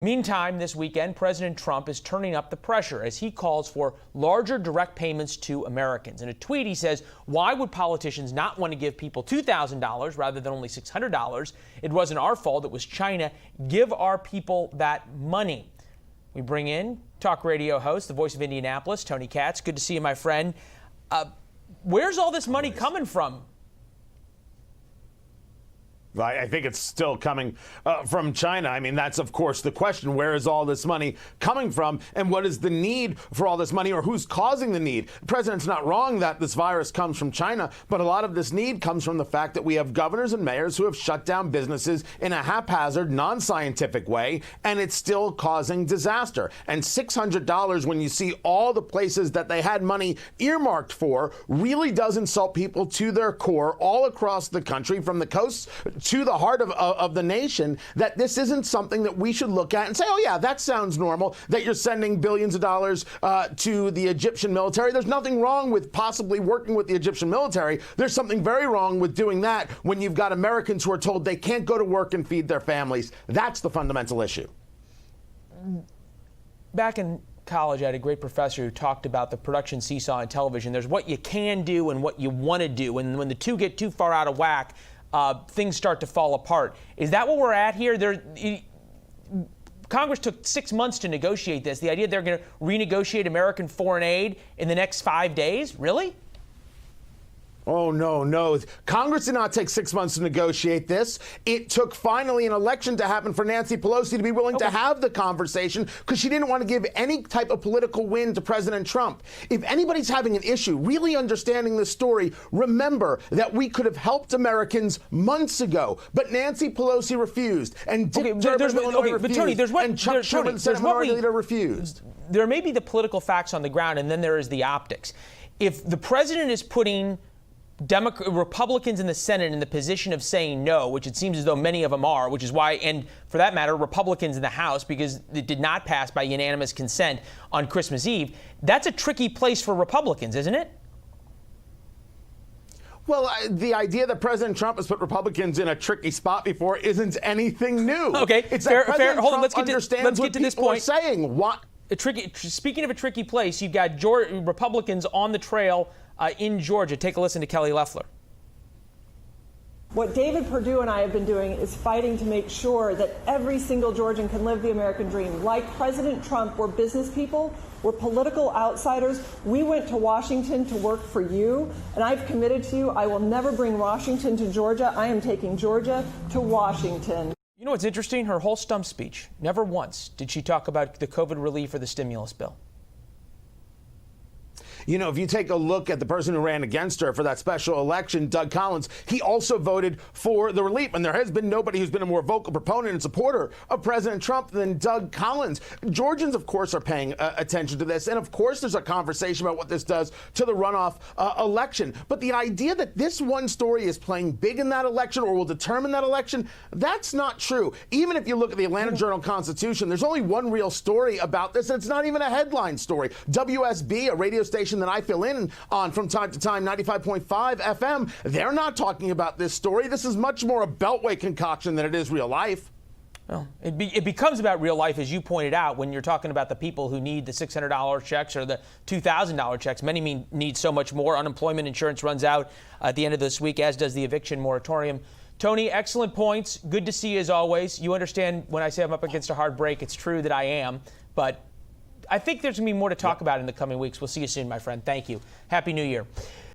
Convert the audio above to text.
Meantime, this weekend, President Trump is turning up the pressure as he calls for larger direct payments to Americans. In a tweet, he says, why would politicians not want to give people $2,000 rather than only $600? It wasn't our fault. It was China. Give our people that money. We bring in talk radio host, the voice of Indianapolis, Tony Katz. Good to see you, my friend. Where's all this money coming from? I think it's still coming from China. I mean, that's, of course, the question. Where is all this money coming from? And what is the need for all this money, or who's causing the need? The president's not wrong that this virus comes from China, but a lot of this need comes from the fact that we have governors and mayors who have shut down businesses in a haphazard, non-scientific way, and it's still causing disaster. And $600, when you see all the places that they had money earmarked for, really does insult people to their core all across the country, from the coasts to the heart of the nation, that this isn't something that we should look at and say, oh, yeah, that sounds normal, that you're sending billions of dollars to the Egyptian military. There's nothing wrong with possibly working with the Egyptian military. There's something very wrong with doing that when you've got Americans who are told they can't go to work and feed their families. That's the fundamental issue. Back in college, I had a great professor who talked about the production seesaw in television. There's what you can do and what you want to do. And when the two get too far out of whack, things start to fall apart. Is that what we're at here? Congress took 6 months to negotiate this. The idea they're going to renegotiate American foreign aid in the next 5 days? Really? Oh, no. Congress did not take 6 months to negotiate this. It took finally an election to happen for Nancy Pelosi to be willing to have the conversation, because she didn't want to give any type of political win to President Trump. If anybody's having an issue really understanding this story, remember that we could have helped Americans months ago, but Nancy Pelosi refused, and Dick Durbin of Illinois refused, Tony, and Chuck Schumer, the Senate Minority Leader, refused. There may be the political facts on the ground, and then there is the optics. If the president is putting Republicans in the Senate in the position of saying no, which it seems as though many of them are, which is why, and for that matter, Republicans in the House, because it did not pass by unanimous consent on Christmas Eve, that's a tricky place for Republicans, isn't it? Well, the idea that President Trump has put Republicans in a tricky spot before isn't anything new. Okay, it's fair. Hold on, let's get to this point. Saying what? Speaking of a tricky place, you've got Republicans on the trail in Georgia. Take a listen to Kelly Loeffler. What David Perdue and I have been doing is fighting to make sure that every single Georgian can live the American dream. Like President Trump, we're business people, we're political outsiders. We went to Washington to work for you, and I've committed to you, I will never bring Washington to Georgia. I am taking Georgia to Washington. You know what's interesting? Her whole stump speech, never once did she talk about the COVID relief or the stimulus bill. You know, if you take a look at the person who ran against her for that special election, Doug Collins, he also voted for the relief. And there has been nobody who's been a more vocal proponent and supporter of President Trump than Doug Collins. Georgians, of course, are paying attention to this. And of course, there's a conversation about what this does to the runoff election. But the idea that this one story is playing big in that election or will determine that election, that's not true. Even if you look at the Atlanta Journal-Constitution, there's only one real story about this, and it's not even a headline story. WSB, a radio station that I fill in on from time to time, 95.5 FM, they're not talking about this story. This is much more a Beltway concoction than it is real life. Well, it becomes about real life, as you pointed out, when you're talking about the people who need the $600 checks or the $2,000 checks. Many need so much more. Unemployment insurance runs out at the end of this week, as does the eviction moratorium. Tony, excellent points. Good to see you as always. You understand when I say I'm up against a hard break, it's true that I am, but I think there's going to be more to talk about in the coming weeks. We'll see you soon, my friend. Thank you. Happy New Year.